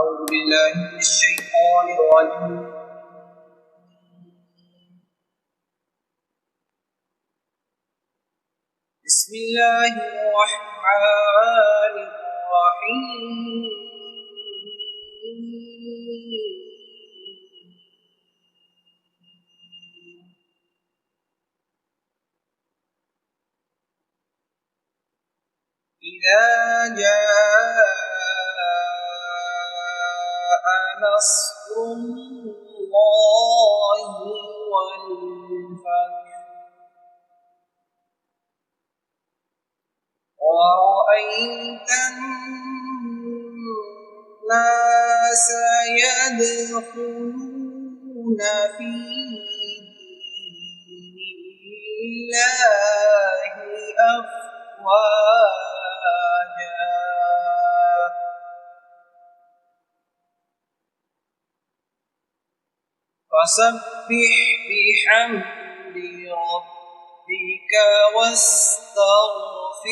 أعوذ بالله من الشيطان الرجيم. بسم الله الرحمن الرحيم. إذا جاء نصر الله والفتح ورأيت الناس يدخلون في دين الله أفواجا فسبح بحمد ربك واستغفره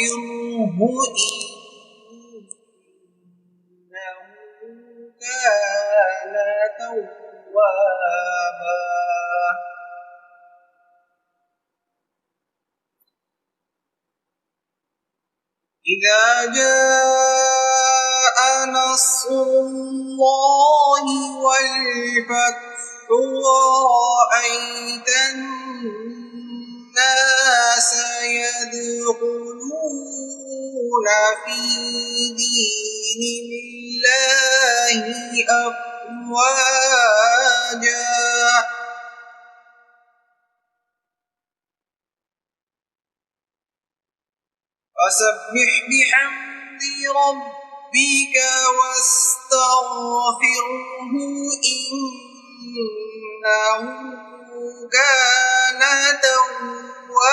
إنه كان توابا. إذا جاء نصر الله والفتح ورأيت الناس يدخلون في دين الله أفواجا فسبح بحمد ربك واستغفره إنه كان توابا.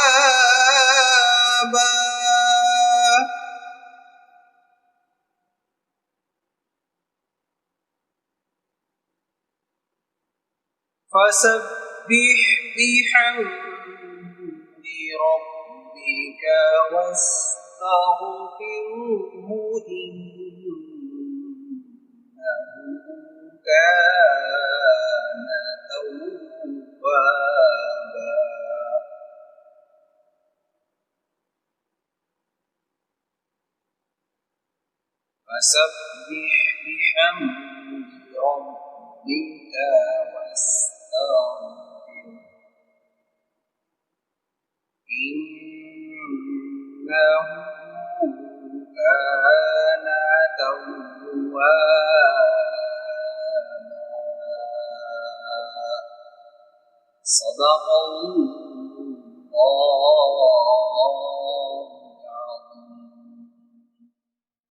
فسبح بحمد ربك واستغفره إنه كان توابا. فسبح بحمد ربك واستغفره إنه كان توابا. صدق الله